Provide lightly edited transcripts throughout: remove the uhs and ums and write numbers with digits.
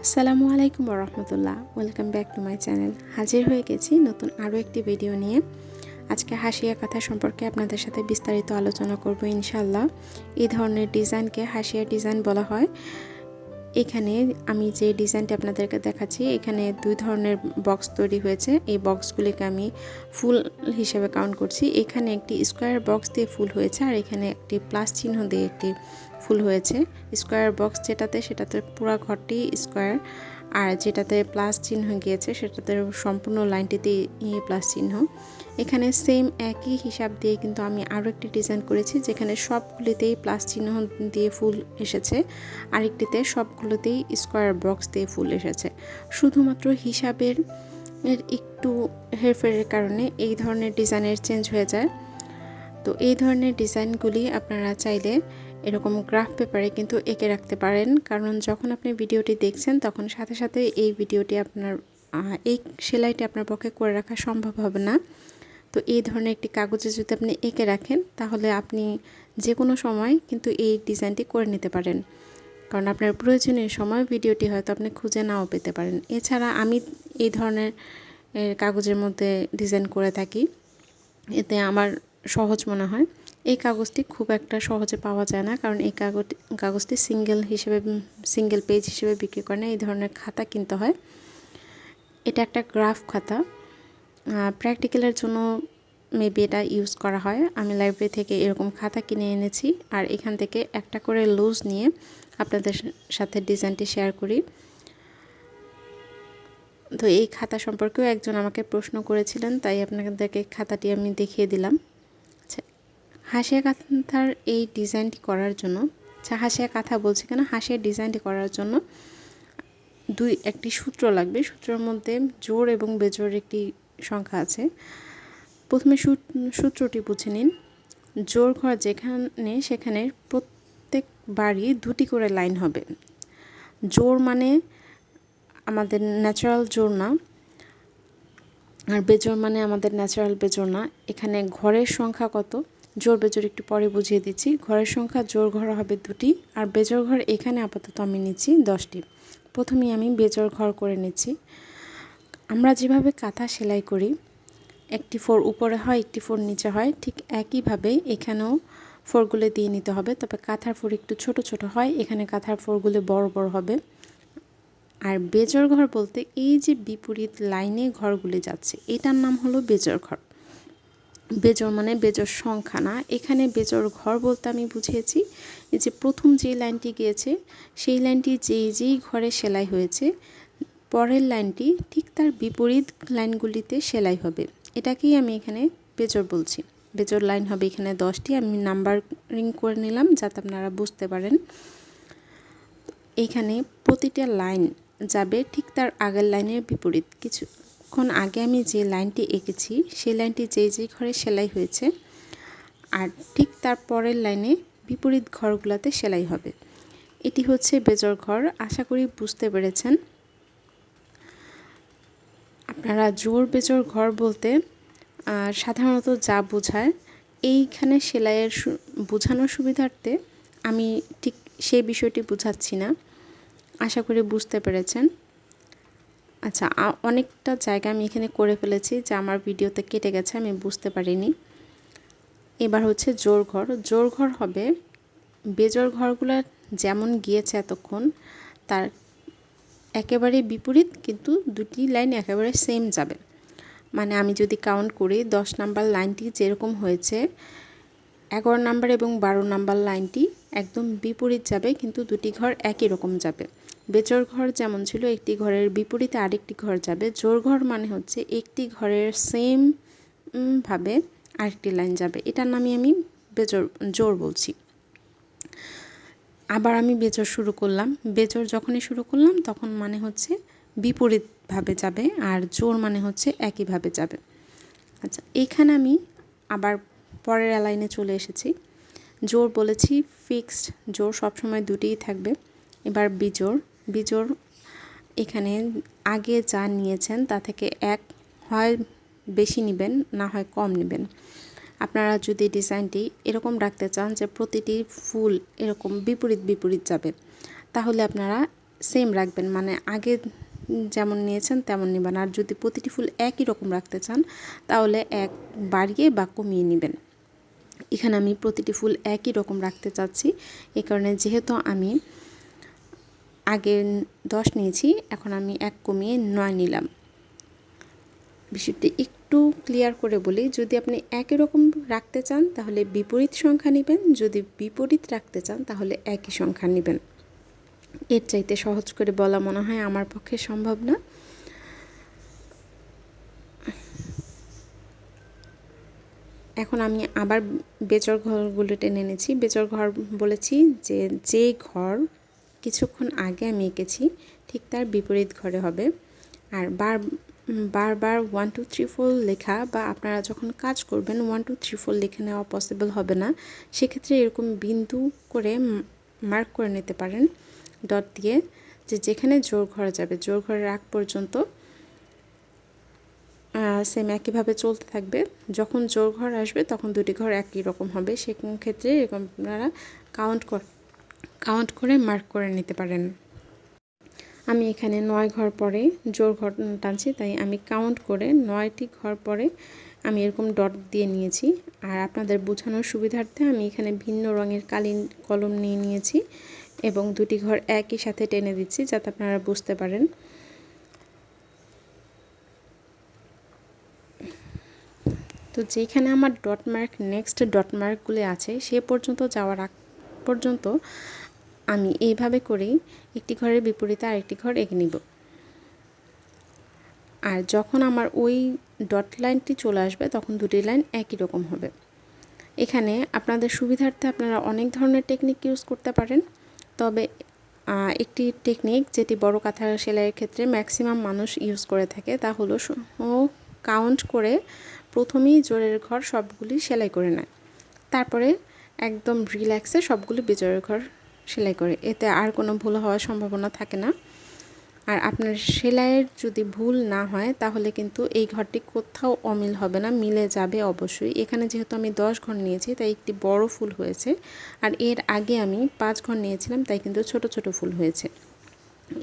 আসসালামু আলাইকুম ওরহমতুল্লাহ। Welcome back to my channel. হাজির হয়ে গেছি নতুন আরও একটি ভিডিও নিয়ে। আজকে হাসিয়া কাঁথা সম্পর্কে আপনাদের সাথে বিস্তারিত আলোচনা করব ইনশাআল্লাহ। এই ধরনের ডিজাইনকে হাসিয়া ডিজাইন বলা হয়। এখানে আমি যে ডিজাইনটি আপনাদেরকে দেখাচ্ছি, এখানে দুই ধরনের বক্স তৈরি হয়েছে। এই বক্সগুলিকে আমি ফুল হিসেবে কাউন্ট করছি। এখানে একটি স্কোয়ার বক্স দিয়ে ফুল হয়েছে, আর এখানে একটি প্লাস চিহ্ন দিয়ে একটি ফুল হয়েছে। স্কোয়ার বক্স সেটাতে পুরো ঘরটি স্কোয়ার, আর যেটাতে প্লাস চিহ্ন গিয়েছে সেটাতে সম্পূর্ণ লাইনটিতে প্লাস চিহ্ন। এখানে সেম একই হিসাব দিয়ে কিন্তু আমি আরও একটি ডিজাইন করেছি, যেখানে সবগুলিতেই প্লাস চিহ্ন দিয়ে ফুল এসেছে, আরেকটিতে সবগুলোতেই স্কোয়ার বক্স দিয়ে ফুল এসেছে। শুধুমাত্র হিসাবের একটু হেরফেরের কারণে এই ধরনের ডিজাইনের চেঞ্জ হয়ে যায়। তো এই ধরনের ডিজাইনগুলি আপনারা চাইলে এরকম গ্রাফ পেপারে কিন্তু এঁকে রাখতে পারেন, কারণ যখন আপনি ভিডিওটি দেখছেন তখন সাথে সাথে এই ভিডিওটি এই সেলাইটি আপনার পক্ষে করে রাখা সম্ভব হবে না। তো এই ধরনের একটি কাগজে যদি আপনি এঁকে রাখেন, তাহলে আপনি যে কোনো সময় কিন্তু এই ডিজাইনটি করে নিতে পারেন, কারণ আপনার প্রয়োজনীয় সময় ভিডিওটি হয়তো আপনি খুঁজে নাও পেতে পারেন। এছাড়া আমি এই ধরনের কাগজের মধ্যে ডিজাইন করে থাকি, এতে আমার সহজ মনে হয়। এই কাগজটি খুব একটা সহজে পাওয়া যায় না, কারণ এই কাগজটি সিঙ্গেল পেজ হিসেবে বিক্রি করে না। এই ধরনের খাতা কিনতে হয়। এটা একটা গ্রাফ খাতা, প্র্যাকটিক্যালের জন্য মেবি এটা ইউজ করা হয়। আমি লাইব্রেরি থেকে এরকম খাতা কিনে এনেছি, আর এখান থেকে একটা করে লুজ নিয়ে আপনাদের সাথে ডিজাইনটি শেয়ার করি। তো এই খাতা সম্পর্কেও একজন আমাকে প্রশ্ন করেছিলেন, তাই আপনাদেরকে খাতাটি আমি দেখিয়ে দিলাম। আচ্ছা, হাসিয়া কাঁথার এই ডিজাইনটি করার জন্য, হাসিয়া কাঁথা বলছি কেন, হাসিয়া ডিজাইনটি করার জন্য একটি সূত্র লাগবে। সূত্রের মধ্যে জোড় এবং বেজোড় একটি সংখ্যা আছে। প্রথমে সূত্রটি বুঝে নিন। জোড় ঘর যেখানে, সেখানে প্রত্যেক বাড়ি দুটি করে লাইন হবে। জোড় মানে আমাদের ন্যাচারাল জোড় না, আর বেজোড় মানে আমাদের ন্যাচারাল বেজোড় না। এখানে ঘরের সংখ্যা কত, জোড় বেজোড় একটু পরে বুঝিয়ে দিচ্ছি। ঘরের সংখ্যা জোড় ঘর হবে 2টি, আর বেজোড় ঘর এখানে আপাতত আমি নিচ্ছি 10টি। প্রথমেই আমি বেজোড় ঘর করে নিচ্ছি। আমরা যেভাবে কাঁথা সেলাই করি, একটি 4 উপরে হয়, একটি 4 নিচে হয়, ঠিক একইভাবে এখানেও 4গুলো দিয়ে নিতে হবে। তবে কাঁথার 4 একটু ছোট ছোট হয়, এখানে কাঁথার 4গুলো বড় বড় হবে। আর বেজোড় ঘর বলতে এই যে বিপরীত লাইনে ঘরগুলি যাচ্ছে, এটার নাম হলো বেজোড় ঘর। বেজোড় মানে বেজোড় সংখ্যা না, এখানে বেজোড় ঘর বলতে আমি বুঝিয়েছি এই যে প্রথম যে লাইনটি গিয়েছে, সেই লাইনটি যেই ঘরে সেলাই হয়েছে, পরের লাইনটি ঠিক তার বিপরীত লাইনগুলিতে সেলাই হবে। এটাকেই আমি এখানে বেজোড় বলছি। বেজোড় লাইন হবে এখানে 10টি। আমি নাম্বারিং করে নিলাম যাতে আপনারা বুঝতে পারেন। এইখানে প্রতিটা লাইন যাবে ঠিক তার আগের লাইনের বিপরীত। কিছুক্ষণ আগে আমি যে লাইনটি এঁকেছি, সেই লাইনটি যেই ঘরে সেলাই হয়েছে, আর ঠিক তার পরের লাইনে বিপরীত ঘরগুলোতে সেলাই হবে। এটি হচ্ছে বেজোড় ঘর। আশা করি বুঝতে পেরেছেন। আপনারা জোড় বেজোড় ঘর বলতে সাধারণত যা বোঝায়, এইখানে সেলাইয়ের বোঝানোর সুবিধার্থে আমি ঠিক সেই বিষয়টি বোঝাচ্ছি না। আশা করি বুঝতে পেরেছেন। আচ্ছা, অনেকটা জায়গা আমি এখানে করে ফেলেছি যা আমার ভিডিওতে কেটে গেছে, আমি বুঝতে পারিনি। এবার হচ্ছে জোড় ঘর। জোড় ঘর হবে বেজোড় ঘরগুলো যেমন গিয়েছে এতক্ষণ, তার একেবারে বিপরীত, কিন্তু দুটি লাইন একেবারে সেম যাবে। মানে আমি যদি কাউন্ট করি, 10 নাম্বার লাইনটি যেরকম হয়েছে, 11 নাম্বার এবং 12 নাম্বার লাইনটি একদম বিপরীত যাবে, কিন্তু দুটি ঘর একই রকম যাবে। বেজোড় ঘর যেমন ছিল, একটি ঘরের বিপরীতে আরেকটি ঘর যাবে। জোড় ঘর মানে হচ্ছে একটি ঘরের সেম ভাবে আরেকটি লাইন যাবে। এটার নামই আমি জোড় বলছি। আবার আমি বেজোড় শুরু করলাম। বেজোড় যখনই শুরু করলাম তখন মানে হচ্ছে বিপরীতভাবে যাবে, আর জোড় মানে হচ্ছে একইভাবে যাবে। আচ্ছা, এখানে আমি আবার পরের লাইনে চলে এসেছি। জোড় বলেছি ফিক্সড, জোড় সবসময় দুটিই থাকবে। এবার বিজোড় এখানে আগে যা নিয়েছেন তা থেকে এক হয় বেশি নেবেন, না হয় কম নেবেন। আপনারা যদি ডিজাইনটি এরকম রাখতে চান যে প্রতিটি ফুল এরকম বিপরীত যাবে, তাহলে আপনারা সেম রাখবেন, মানে আগে যেমন নিয়েছেন তেমন নেবেন। আর যদি প্রতিটি ফুল একই রকম রাখতে চান তাহলে এক বাড়িয়ে বা কমিয়ে নেবেন। এখানে আমি প্রতিটি ফুল একই রকম রাখতে চাচ্ছি, এই কারণে যেহেতু আমি আগে 10 নিয়েছি, এখন আমি 1 কমিয়ে 9 নিলাম। বিষয়টি একটু ক্লিয়ার করে বলি, যদি আপনি একই রকম রাখতে চান তাহলে বিপরীত সংখ্যা নেবেন, যদি বিপরীত রাখতে চান তাহলে একই সংখ্যা নেবেন। এর চাইতে সহজ করে বলা মনে হয় আমার পক্ষে সম্ভব না। এখন আমি আবার বেচর ঘরগুলো টেনে এনেছি। বেচর ঘর বলেছি যে ঘর কিছুক্ষণ আগে আমি এঁকেছি ঠিক তার বিপরীত ঘরে হবে। আর বারবার 1 2 3 4 লেখা বা আপনারা যখন কাজ করবেন 1 2 3 4 লিখে নেওয়া পসিবল হবে না। সেক্ষেত্রে এরকম বিন্দু করে মার্ক করে নিতে পারেন ডট দিয়ে, যেখানে জোড় ঘর যাবে জোড় ঘরের আগ পর্যন্ত সেম একইভাবে চলতে থাকবে। যখন জোড় ঘর আসবে তখন দুটি ঘর একই রকম হবে। সেক্ষেত্রে এরকম আপনারা কাউন্ট করে মার্ক করে নিতে পারেন। আমি এখানে 9 ঘর পরে জোড় ঘর টানছি, তাই আমি কাউন্ট করে 9টি ঘর পরে আমি এরকম ডট দিয়ে নিয়েছি। আর আপনাদের বোঝানোর সুবিধার্থে আমি এখানে ভিন্ন রঙের কালি কলম নিয়ে নিয়েছি এবং দুটি ঘর একই সাথে টেনে দিচ্ছি যাতে আপনারা বুঝতে পারেন। তো যেখানে আমার ডট মার্ক নেক্সট ডট মার্কগুলি আছে সে পর্যন্ত যাওয়ার আগ পর্যন্ত আমি এইভাবে করেই একটি ঘরের বিপরীতে আরেকটি ঘর এঁকে নিব। আর যখন আমার ওই ডট লাইনটি চলে আসবে তখন দুটি লাইন একই রকম হবে। এখানে আপনাদের সুবিধার্থে আপনারা অনেক ধরনের টেকনিক ইউজ করতে পারেন, তবে একটি টেকনিক যেটি বড় কাঁথা সেলাইয়ের ক্ষেত্রে ম্যাক্সিমাম মানুষ ইউজ করে থাকে তা হলো কাউন্ট করে প্রথমেই জোড়ের ঘর সবগুলি সেলাই করে নেয়, তারপরে একদম রিল্যাক্সে সবগুলি বেজোড়ের ঘর সেলাই করে। এতে আর কোনো ভুল হওয়ার সম্ভাবনা থাকে না। আর আপনার সেলাইয়ের যদি ভুল না হয় তাহলে কিন্তু এই ঘরটি কোথাও অমিল হবে না, মিলে যাবে অবশ্যই। এখানে যেহেতু আমি 10 ঘর নিয়েছি তাই একটি বড় ফুল হয়েছে, আর এর আগে আমি 5 ঘর নিয়েছিলাম তাই কিন্তু ছোট ছোট ফুল হয়েছে।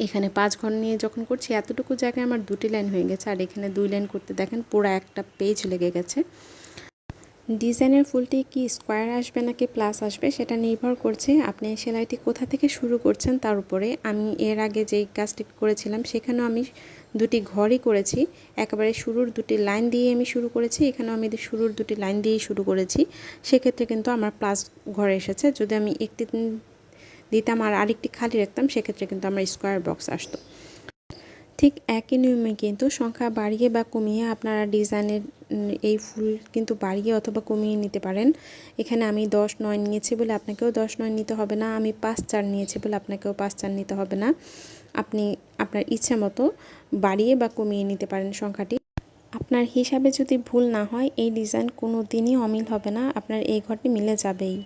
এখানে 5 ঘর নিয়ে যখন করছি এতটুকু জায়গায় আমার 2টি লাইন হয়ে গেছে, আর এখানে 2 লাইন করতে দেখেন পুরো একটা পেজ লেগে গেছে। ডিজাইনের ফুলটি কি স্কোয়ার আসবে নাকি প্লাস আসবে সেটা নির্ভর করছে আপনি সেলাইটি কোথা থেকে শুরু করছেন তার উপরে। আমি এর আগে যেই কাজটি করেছিলাম সেখানেও আমি দুটি ঘরই করেছি, একেবারে শুরুর দুটি লাইন দিয়ে আমি শুরু করেছি, এখানেও আমি শুরুর দুটি লাইন দিয়েই শুরু করেছি। সেক্ষেত্রে কিন্তু আমার প্লাস ঘর এসেছে। যদি আমি একটি দিতাম আর আরেকটি খালি রাখতাম সেক্ষেত্রে কিন্তু আমার স্কোয়ার বক্স আসতো। ঠিক একই নিয়মে কিন্তু সংখ্যা বাড়িয়ে বা কমিয়ে আপনারা ডিজাইনের এই ফুল কিন্তু বাড়িয়ে অথবা কমিয়ে নিতে পারেন। এখানে আমি 10 9 নিয়েছি বলে আপনাকেও 10 9 নিতে হবে না, আমি 5 4 নিয়েছি বলে আপনাকেও 5 4 নিতে হবে না। আপনি আপনার ইচ্ছা মতো বাড়িয়ে বা কমিয়ে নিতে পারেন সংখ্যাটি। আপনার হিসাবে যদি ভুল না হয় এই ডিজাইন কোনো দিনই অমিল হবে না, আপনার এই ঘরটি মিলে যাবেই।